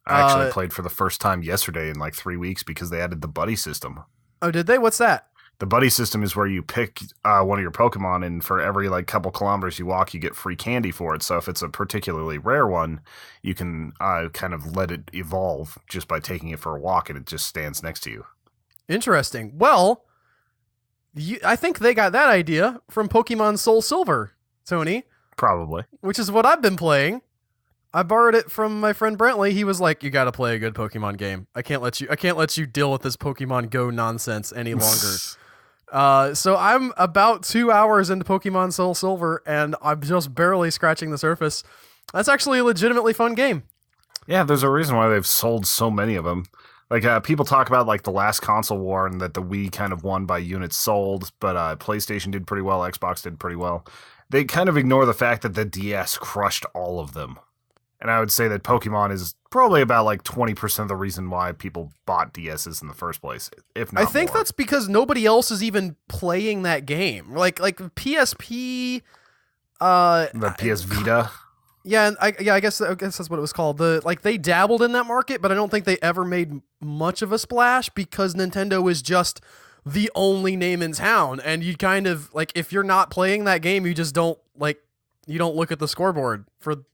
I actually played for the first time yesterday in like 3 weeks, because they added the buddy system. Oh, did they? What's that? The buddy system is where you pick one of your Pokemon, and for every like couple kilometers you walk, you get free candy for it. So if it's a particularly rare one, you can kind of let it evolve just by taking it for a walk, and it just stands next to you. Interesting. Well, I think they got that idea from Pokemon Soul Silver, Tony. Probably. Which is what I've been playing. I borrowed it from my friend Brentley. He was like, "You got to play a good Pokemon game. I can't let you deal with this Pokemon Go nonsense any longer." So I'm about 2 hours into Pokemon Soul Silver, and I'm just barely scratching the surface. That's actually a legitimately fun game. Yeah, there's a reason why they've sold so many of them. Like, people talk about like the last console war and that the Wii kind of won by units sold, but PlayStation did pretty well, Xbox did pretty well. They kind of ignore the fact that the DS crushed all of them. And I would say that Pokemon is probably about like 20% of the reason why people bought DSs in the first place, if not I think more. that's because nobody else is even playing that game. Like PSP, the PS Vita. Yeah, I guess that's what it was called. They dabbled in that market, but I don't think they ever made much of a splash, because Nintendo is just the only name in town, and you kind of like, if you're not playing that game, you just don't look at the scoreboard for.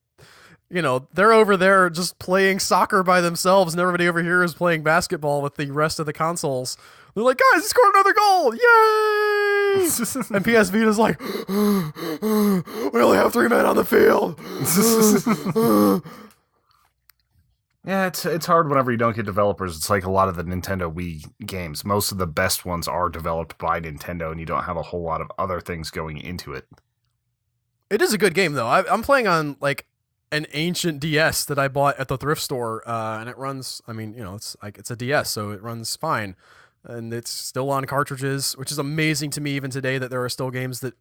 They're over there just playing soccer by themselves, and everybody over here is playing basketball with the rest of the consoles. They're like, guys, he scored another goal! Yay! And PS Vita's like, we only have 3 men on the field. Yeah, it's hard whenever you don't get developers. It's like a lot of the Nintendo Wii games. Most of the best ones are developed by Nintendo, and you don't have a whole lot of other things going into it. It is a good game, though. I'm playing on, like, an ancient DS that I bought at the thrift store, and it runs, it's a DS, so it runs fine. And it's still on cartridges, which is amazing to me even today that there are still games that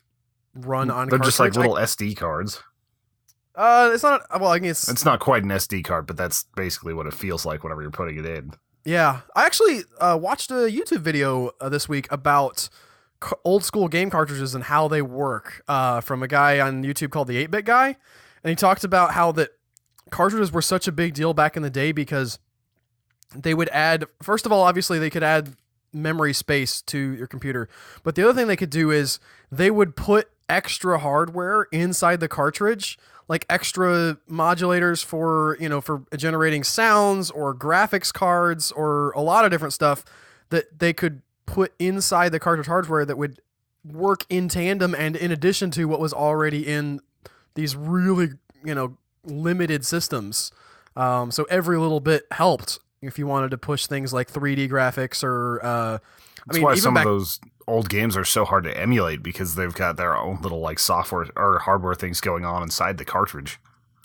run on cartridge. They're just like little SD cards. It's not, well, I guess... It's not quite an SD card, but that's basically what it feels like whenever you're putting it in. Yeah. I actually watched a YouTube video this week about old school game cartridges and how they work from a guy on YouTube called the 8-Bit Guy. And he talked about how that cartridges were such a big deal back in the day because they would add, first of all, obviously they could add memory space to your computer. But the other thing they could do is they would put extra hardware inside the cartridge, like extra modulators for generating sounds or graphics cards or a lot of different stuff that they could put inside the cartridge hardware that would work in tandem and in addition to what was already in these really, limited systems. So every little bit helped if you wanted to push things like 3D graphics or... That's why some of those old games are so hard to emulate, because they've got their own little like software or hardware things going on inside the cartridge.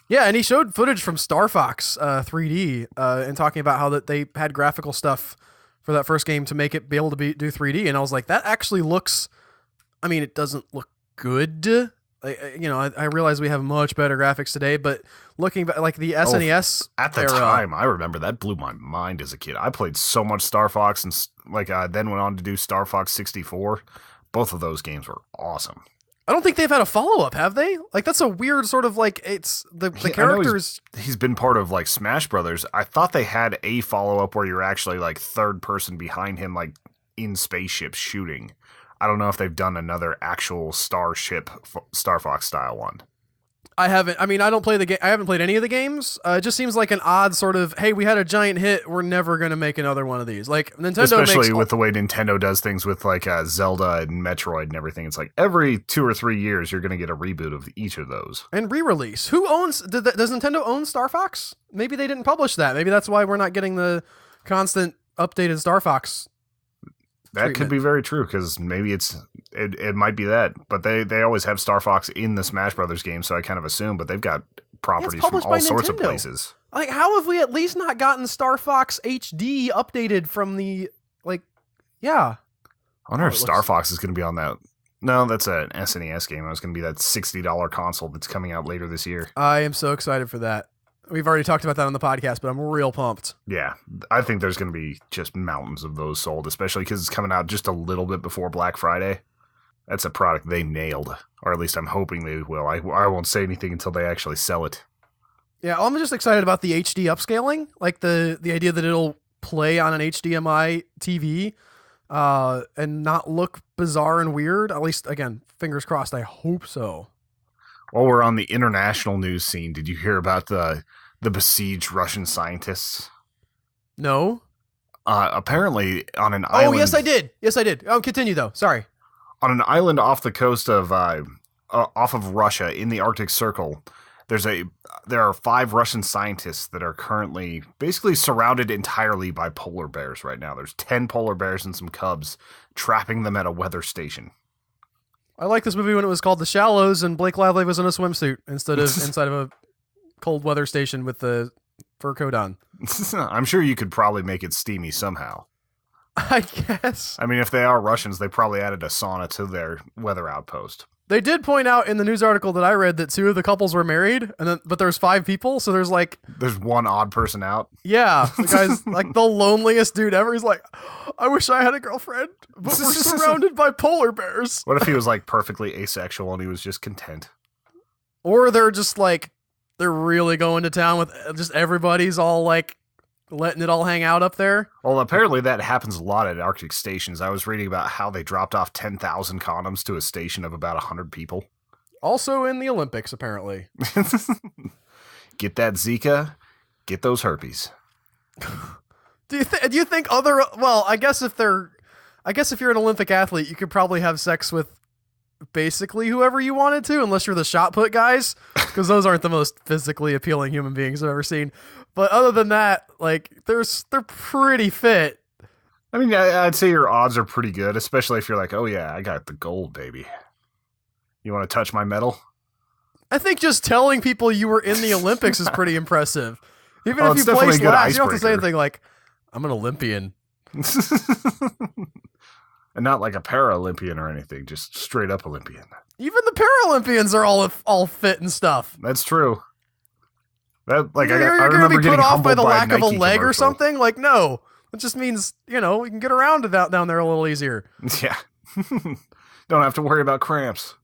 Yeah, and he showed footage from Star Fox 3D and talking about how that they had graphical stuff for that first game to make it be able to do 3D. And I was like, that actually looks. I mean, it doesn't look good. I realize we have much better graphics today, but looking back, like the SNES at the time, I remember that blew my mind as a kid. I played so much Star Fox, and then went on to do Star Fox 64. Both of those games were awesome. I don't think they've had a follow-up, have they? Like, that's a weird sort of, like, it's the characters. He's been part of, like, Smash Brothers. I thought they had a follow-up where you're actually, like, third person behind him, like, in spaceships shooting. I don't know if they've done another actual Star Fox style one. I haven't. I mean, I don't play the game. I haven't played any of the games. It just seems like an odd sort of, hey, we had a giant hit. We're never going to make another one of these. Like Nintendo, especially with the way Nintendo does things with like Zelda and Metroid and everything. It's like every 2 or 3 years you're going to get a reboot of each of those and re-release. Who owns? Does Nintendo own Star Fox? Maybe they didn't publish that. Maybe that's why we're not getting the constant updated Star Fox. That could be very true, because maybe it might be that, but they always have Star Fox in the Smash Brothers game, so I kind of assume. But they've got properties from all sorts of places. Like, how have we at least not gotten Star Fox HD updated from the Yeah. I wonder if Star Fox is going to be on that. No, that's an SNES game. It was going to be that $60 console that's coming out later this year. I am so excited for that. We've already talked about that on the podcast, but I'm real pumped. Yeah, I think there's going to be just mountains of those sold, especially because it's coming out just a little bit before Black Friday. That's a product they nailed, or at least I'm hoping they will. I won't say anything until they actually sell it. Yeah, I'm just excited about the HD upscaling, like the idea that it'll play on an HDMI TV and not look bizarre and weird. At least, again, fingers crossed, I hope so. While we're on the international news scene, did you hear about the besieged Russian scientists? No. Apparently on an island. Oh, yes, I did. Oh, continue though. Sorry. On an island off the coast of off of Russia in the Arctic Circle, there are 5 Russian scientists that are currently basically surrounded entirely by polar bears right now. There's 10 polar bears and some cubs trapping them at a weather station. I like this movie when it was called The Shallows and Blake Lively was in a swimsuit instead of inside of a cold weather station with the fur coat on. I'm sure you could probably make it steamy somehow. I guess. I mean, if they are Russians, they probably added a sauna to their weather outpost. They did point out in the news article that I read that 2 of the couples were married, but there's 5 people, so there's one odd person out. Yeah, the guy's like the loneliest dude ever. He's like, I wish I had a girlfriend, but we're surrounded by polar bears. What if he was like perfectly asexual and he was just content? Or they're just like, they're really going to town with just everybody's all like letting it all hang out up there. Well, apparently that happens a lot at Arctic stations. I was reading about how they dropped off 10,000 condoms to a station of about 100 people. Also in the Olympics, apparently. Get that Zika, get those herpes. Do you think other? Well, I guess if you're an Olympic athlete, you could probably have sex with basically whoever you wanted to, unless you're the shot put guys, because those aren't the most physically appealing human beings I've ever seen. But other than that, like they're pretty fit. I mean, I'd say your odds are pretty good, especially if you're like, oh yeah, I got the gold, baby. You want to touch my medal? I think just telling people you were in the Olympics is pretty impressive. Even if you place last, you don't have to say anything like, I'm an Olympian. And not like a Paralympian or anything, just straight up Olympian. Even the Paralympians are all fit and stuff. That's true. That like you're I remember gonna be getting put off by the lack of a leg commercial. or something. Like, no, it just means we can get around down there a little easier. Yeah, don't have to worry about cramps.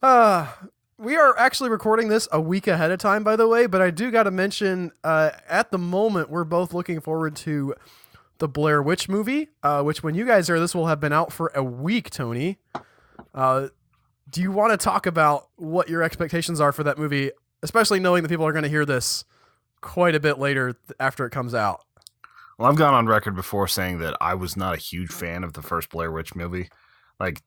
We are actually recording this a week ahead of time, by the way. But I do got to mention, at the moment, we're both looking forward to the Blair Witch movie, which when you guys hear this will have been out for a week. Tony, do you want to talk about what your expectations are for that movie, especially knowing that people are going to hear this quite a bit later after it comes out? Well, I've gone on record before saying that I was not a huge fan of the first Blair Witch movie. Like,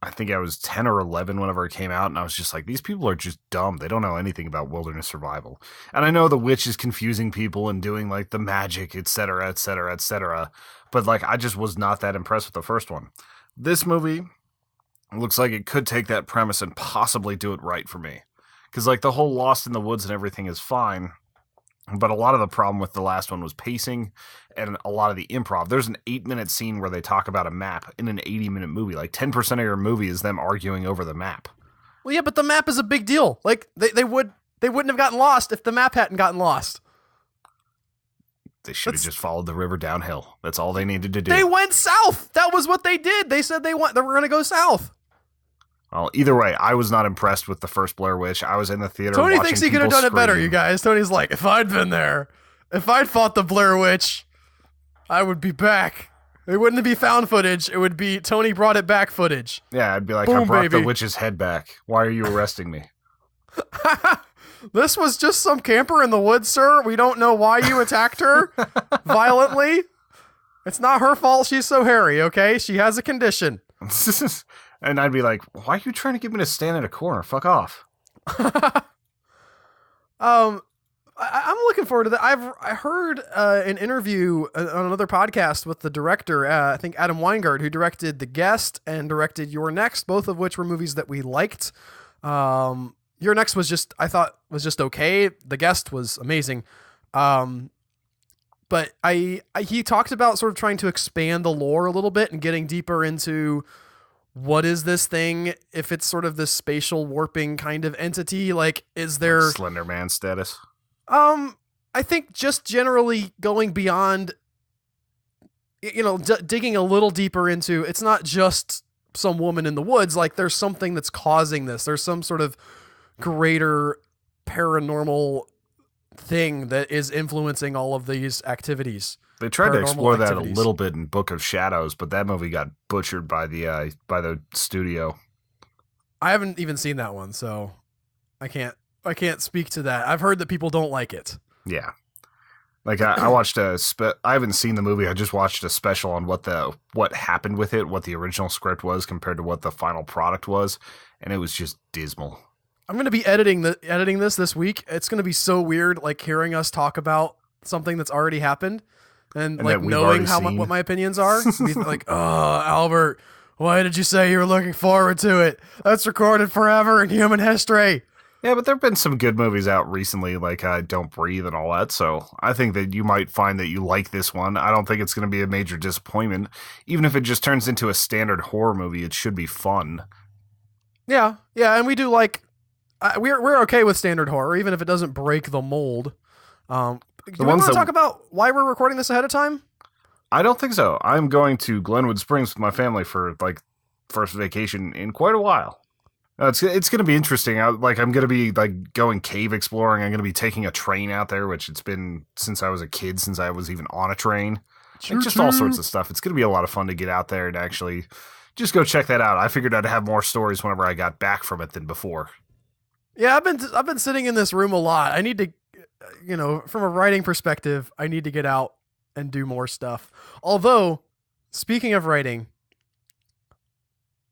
I think I was 10 or 11 whenever it came out, and I was just like, these people are just dumb. They don't know anything about wilderness survival. And I know the witch is confusing people and doing, like, the magic, etc., etc., etc., but, like, I just was not that impressed with the first one. This movie, It looks like it could take that premise and possibly do it right for me. Because, like, the whole Lost in the Woods and everything is fine, but a lot of the problem with the last one was pacing and a lot of the improv. There's an 8-minute scene where they talk about a map in an 80-minute movie. Like, 10% of your movie is them arguing over the map. Well, yeah, but the map is a big deal. Like, they wouldn't have gotten lost if the map hadn't gotten lost. They should have just followed the river downhill. That's all they needed to do. They went south. That was what they did. They said they were going to go south. Well, either way, I was not impressed with the first Blair Witch. I was in the theater. Tony thinks he could have done it better, scream. you guys. Tony's like, if I'd been there, if I'd fought the Blair Witch, I would be back. It wouldn't be found footage. It would be Tony brought it back footage. Yeah, I'd be like, Boom, I brought baby. the witch's head back. Why are you arresting me? This was just some camper in the woods, sir. We don't know why you attacked her violently. It's not her fault she's so hairy, okay? She has a condition. And I'd be like, why are you trying to get me to stand in a corner? Fuck off. I'm looking forward to that. I heard an interview on another podcast with the director, I think Adam Weingart, who directed The Guest and directed Your Next, both of which were movies that we liked. Your Next I thought was just okay. The Guest was amazing. But he talked about sort of trying to expand the lore a little bit and getting deeper into what is this thing, if it's sort of this spatial warping kind of entity, like, is there Like Slender Man status? I think just generally going beyond, digging a little deeper into, it's not just some woman in the woods, like there's something that's causing this. There's some sort of greater paranormal thing that is influencing all of these activities. They tried to explore that a activities. little bit in Book of Shadows, but that movie got butchered by the studio. I haven't even seen that one, so I can't speak to that. I've heard that people don't like it. Yeah. Like I watched I haven't seen the movie. I just watched a special on what happened with it, what the original script was compared to what the final product was, and it was just dismal. I'm going to be editing this week. It's going to be so weird, like hearing us talk about something that's already happened and like knowing what my opinions are. Be like, oh, Albert, why did you say you were looking forward to it? That's recorded forever in human history. Yeah, but there have been some good movies out recently, like Don't Breathe and all that, so I think that you might find that you like this one. I don't think it's going to be a major disappointment. Even if it just turns into a standard horror movie, it should be fun. Yeah, and we do like... we're okay with standard horror, even if it doesn't break the mold. Do we want to talk about why we're recording this ahead of time? I don't think so. I'm going to Glenwood Springs with my family for like first vacation in quite a while. It's going to be interesting. I'm going to be like going cave exploring. I'm going to be taking a train out there, which it's been since I was a kid, since I was even on a train. And just all sorts of stuff. It's going to be a lot of fun to get out there and actually just go check that out. I figured I'd have more stories whenever I got back from it than before. Yeah, I've been sitting in this room a lot. I need to, from a writing perspective, I need to get out and do more stuff. Although, speaking of writing,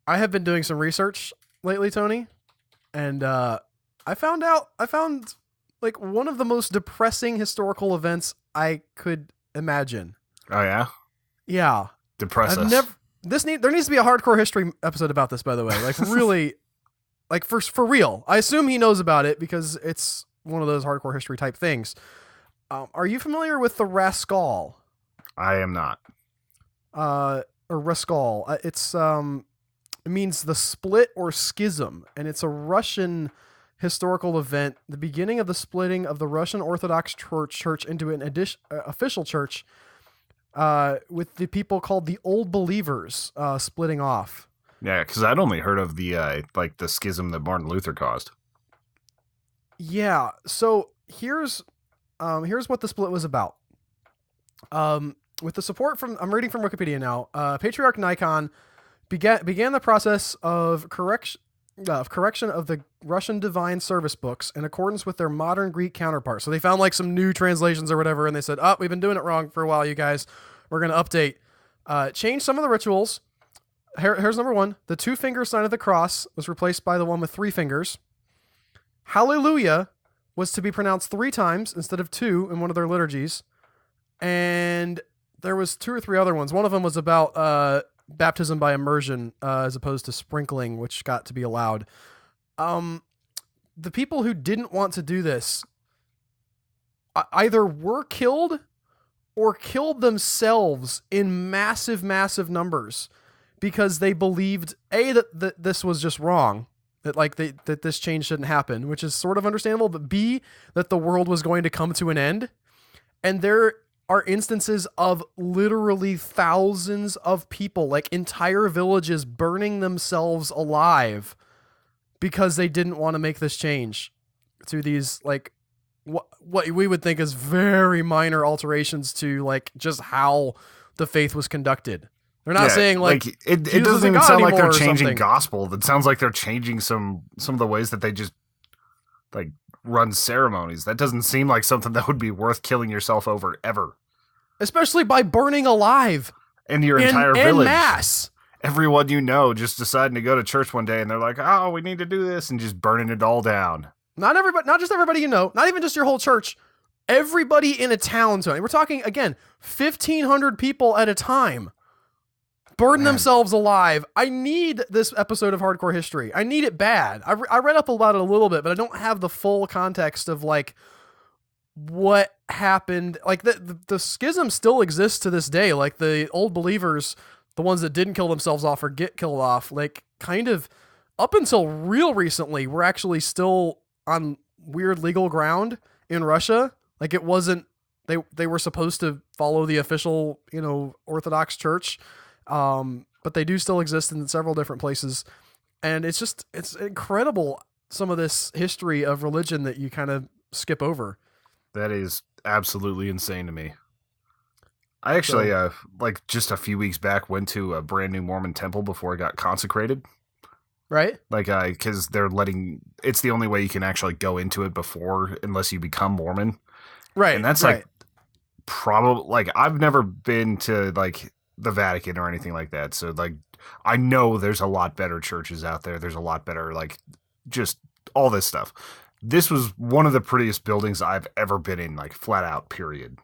I have been doing some research lately, Tony, and I found like one of the most depressing historical events I could imagine. Oh yeah? Yeah. Depress us. There needs to be a hardcore history episode about this, by the way. Like really, like for real. I assume he knows about it because it's one of those hardcore history type things. Are you familiar with the Rascal? I am not. Or Rascal. It means the split or schism, and it's a Russian historical event, the beginning of the splitting of the Russian Orthodox Church into an official church, with the people called the Old Believers splitting off. Yeah, because I'd only heard of the the schism that Martin Luther caused. Yeah, so here's what the split was about. With the support from, I'm reading from Wikipedia now, Patriarch Nikon began the process of correction of the Russian divine service books in accordance with their modern Greek counterparts. So they found like some new translations or whatever, and they said, we've been doing it wrong for a while, you guys. We're going to update. Change some of the rituals. Here's number one. The 2-finger sign of the cross was replaced by the one with 3 fingers. Hallelujah was to be pronounced 3 times instead of 2 in one of their liturgies. And there was 2 or 3 other ones. One of them was about baptism by immersion as opposed to sprinkling, which got to be allowed. The people who didn't want to do this either were killed or killed themselves in massive, massive numbers because they believed that this was just wrong, that that this change shouldn't happen, which is sort of understandable, but B, that the world was going to come to an end. And there are instances of literally thousands of people, like entire villages, burning themselves alive because they didn't want to make this change through these like what we would think is very minor alterations to like just how the faith was conducted. They're not saying like it doesn't even sound like they're changing gospel. It sounds like they're changing some of the ways that they just like run ceremonies. That doesn't seem like something that would be worth killing yourself over ever. Especially by burning alive. And your entire village. En masse. Everyone you know just deciding to go to church one day and they're like, oh, we need to do this, and just burning it all down. Not just everybody you know, not even just your whole church. Everybody in a town, Tony. We're talking, again, 1,500 people at a time. Burn themselves alive. I need this episode of Hardcore History. I need it bad. I read up about it a little bit, but I don't have the full context of like what happened. Like the schism still exists to this day. Like the old believers, the ones that didn't kill themselves off or get killed off, like kind of up until real recently, were actually still on weird legal ground in Russia. Like it wasn't, they were supposed to follow the official, Orthodox Church. But they do still exist in several different places. And it's incredible, some of this history of religion that you kind of skip over. That is absolutely insane to me. I actually, like just a few weeks back, went to a brand new Mormon temple before it got consecrated. Right? Like, because it's the only way you can actually go into it unless you become Mormon. Right. And that's like, probably, like, I've never been to, like, the Vatican or anything like that. So, like, I know there's a lot better churches out there. There's a lot better, like, just all this stuff. This was one of the prettiest buildings I've ever been in, like, flat out, period.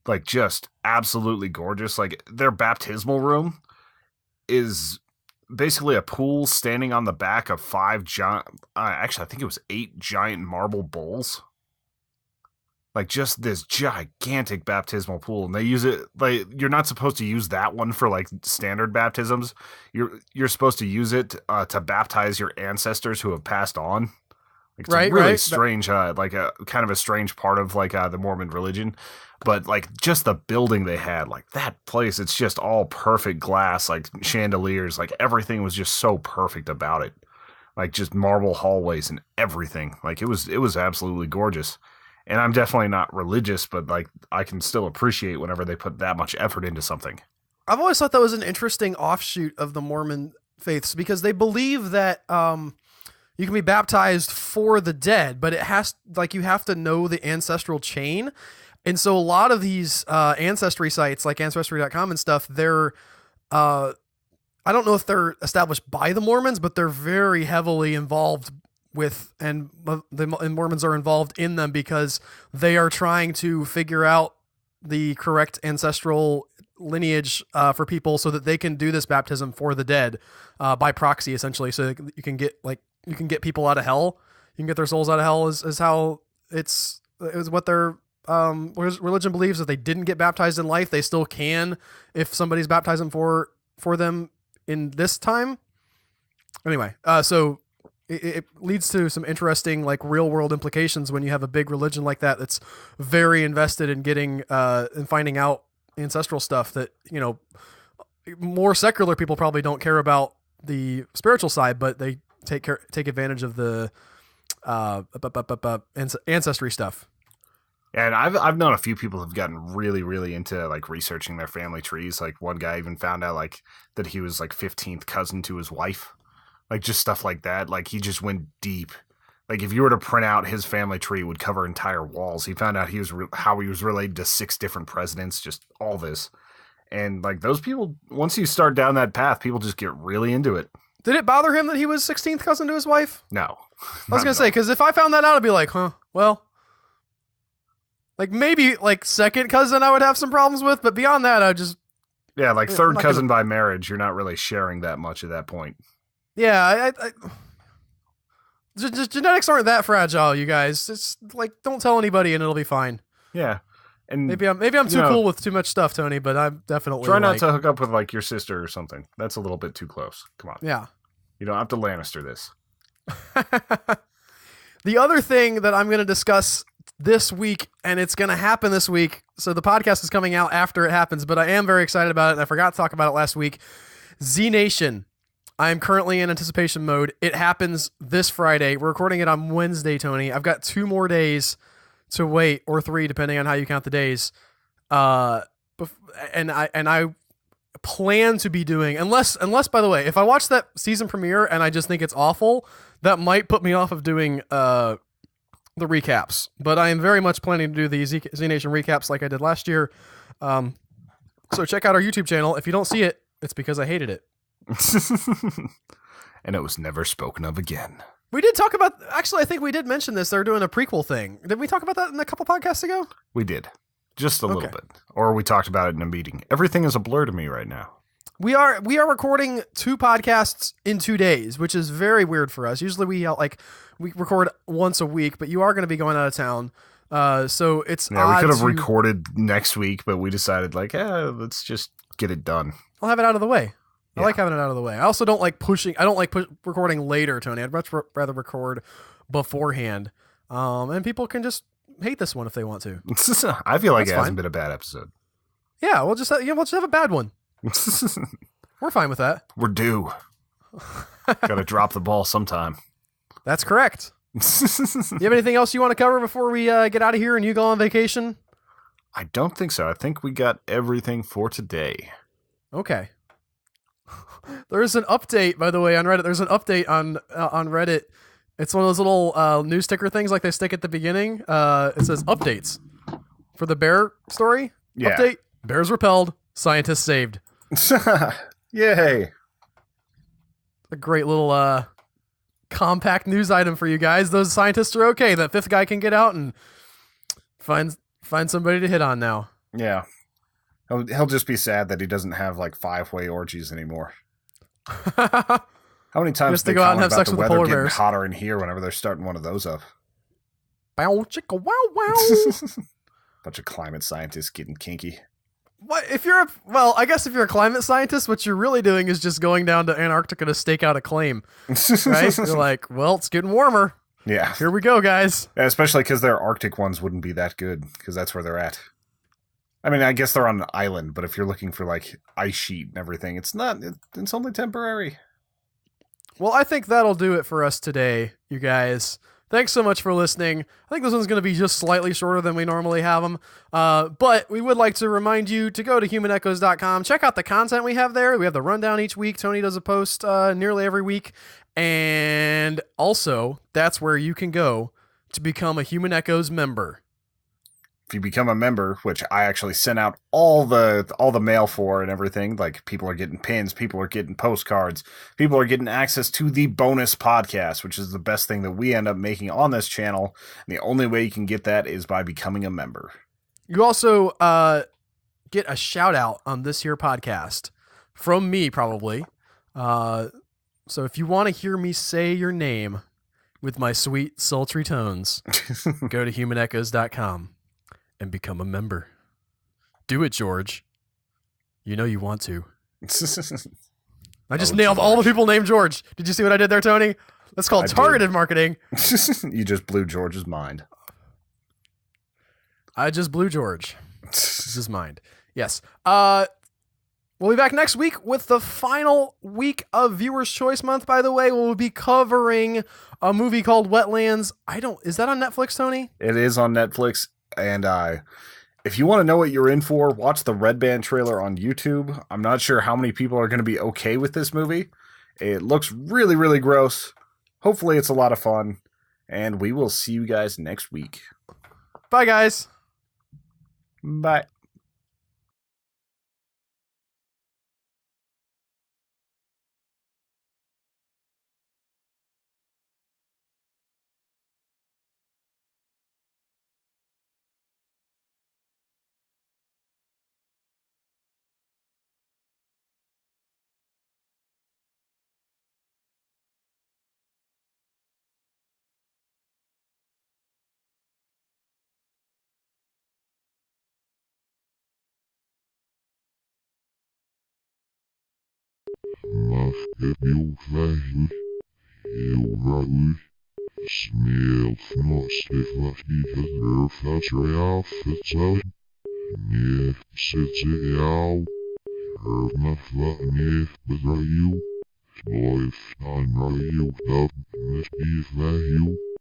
Like, just absolutely gorgeous. Like, their baptismal room is basically a pool standing on the back of 5 giant, actually, I think it was 8 giant marble bowls. Like, just this gigantic baptismal pool. And they use it, like, you're not supposed to use that one for, like, standard baptisms. You're supposed to use it to baptize your ancestors who have passed on. Like, it's a really strange, like, a kind of a strange part of, like, the Mormon religion. But, like, just the building they had, like, that place, it's just all perfect glass, like, chandeliers. Like, everything was just so perfect about it. Like, just marble hallways and everything. Like, it was absolutely gorgeous. And I'm definitely not religious, but like I can still appreciate whenever they put that much effort into something. I've always thought that was an interesting offshoot of the Mormon faiths because they believe that you can be baptized for the dead, but you have to know the ancestral chain. And so a lot of these ancestry sites like Ancestry.com and stuff, they're I don't know if they're established by the Mormons, but they're very heavily involved with, and Mormons are involved in them because they are trying to figure out the correct ancestral lineage for people so that they can do this baptism for the dead by proxy, essentially. So you can get people out of hell. You can get their souls out of hell is how it was what their religion believes. If they didn't get baptized in life, they still can if somebody's baptizing for them in this time. Anyway, so it leads to some interesting like real world implications when you have a big religion like that that's very invested in getting and finding out ancestral stuff that more secular people probably don't care about the spiritual side, but they take advantage of the ancestry stuff. And I've known a few people who've gotten really, really into like researching their family trees. Like one guy even found out like that he was like 15th cousin to his wife. Like, just stuff like that. Like, he just went deep. Like, if you were to print out his family tree, it would cover entire walls. He found out how he was related to 6 different presidents, just all this. And, like, those people, once you start down that path, people just get really into it. Did it bother him that he was 16th cousin to his wife? No. I was going to say, because if I found that out, I'd be like, well. Like, maybe, like, second cousin I would have some problems with, but beyond that, I just Yeah, like I'm third not cousin gonna, by marriage, you're not really sharing that much at that point. yeah, genetics aren't that fragile, you guys. It's like don't tell anybody and it'll be fine. Yeah. And Maybe I'm you too know, cool with too much stuff, Tony, but I'm definitely try not like to hook up with like your sister or something. That's a little bit too close. Come on. yeah. You don't have to Lannister this. The other thing that I'm going to discuss this week, and it's going to happen this week, so the podcast is coming out after it happens, but I am very excited about it, and I forgot to talk about it last week. Z Nation. I am currently in anticipation mode. It happens this Friday. We're recording it on Wednesday, Tony. I've got 2 more days to wait, or 3, depending on how you count the days. And I plan to be doing, unless by the way, if I watch that season premiere and I just think it's awful, that might put me off of doing the recaps. But I am very much planning to do the Z Nation recaps like I did last year. So check out our YouTube channel. If you don't see it, it's because I hated it. And it was never spoken of again. We did talk about, actually, I think we did mention this. They're doing a prequel thing. Did we talk about that in a couple podcasts ago? We did. Just a little bit. Or we talked about it in a meeting. Everything is a blur to me right now. We are recording 2 podcasts in 2 days, which is very weird for us. Usually we record once a week, but you are going to be going out of town. So it's we could have recorded next week, but we decided let's just get it done. I'll have it out of the way. I like having it out of the way. I also don't like recording later, Tony. I'd much rather record beforehand. And people can just hate this one if they want to. I feel like it hasn't been a bad episode. Yeah, we'll just have a bad one. We're fine with that. We're due. Gotta drop the ball sometime. That's correct. You have anything else you want to cover before we get out of here and you go on vacation? I don't think so. I think we got everything for today. Okay. There's an update, by the way, on Reddit. There's an update on Reddit. It's one of those little news sticker things like they stick at the beginning. It says updates for the bear story. Yeah. Update: bears repelled, scientists saved. Yay! A great little compact news item for you guys. Those scientists are okay. That 5th guy can get out and find somebody to hit on now. Yeah. He'll just be sad that he doesn't have 5-way orgies anymore. How many times just to go out and have sex with the polar bears? Hotter in here whenever they're starting one of those up. Bow chicka wow wow. Bunch of climate scientists getting kinky. What if you're I guess if you're a climate scientist, what you're really doing is just going down to Antarctica to stake out a claim, right? You're like, well, it's getting warmer. Yeah. Here we go, guys. Yeah, especially because their Arctic ones wouldn't be that good because that's where they're at. I mean, I guess they're on an island, but if you're looking for ice sheet and everything, it's not. It's only temporary. Well, I think that'll do it for us today, you guys. Thanks so much for listening. I think this one's going to be just slightly shorter than we normally have them. But we would like to remind you to go to humanechoes.com. Check out the content we have there. We have the rundown each week. Tony does a post nearly every week. And also, that's where you can go to become a Human Echoes member. If you become a member, which I actually sent out all the mail for and everything, people are getting pins, people are getting postcards, people are getting access to the bonus podcast, which is the best thing that we end up making on this channel. And the only way you can get that is by becoming a member. You also get a shout out on this here podcast from me, probably. So if you want to hear me say your name with my sweet, sultry tones, go to humanechoes.com. and become a member. Do it, George. You know you want to. I just nailed all the people named George. Did you see what I did there, Tony? That's called targeted marketing. You just blew George's mind. I just blew George. This is his mind. Yes. We'll be back next week with the final week of Viewer's Choice Month, by the way. We'll be covering a movie called Wetlands. Is that on Netflix, Tony? It is on Netflix. And if you want to know what you're in for, watch the Red Band trailer on YouTube. I'm not sure how many people are going to be okay with this movie. It looks really, really gross. Hopefully it's a lot of fun. And we will see you guys next week. Bye, guys. Bye. heb je veilig, heel ruig. Smeel vnostig was niet het durf dat je afgezet. Niet zitten jou, er mag wat niet bedrijf. Blijf aan radio dat met die veilig.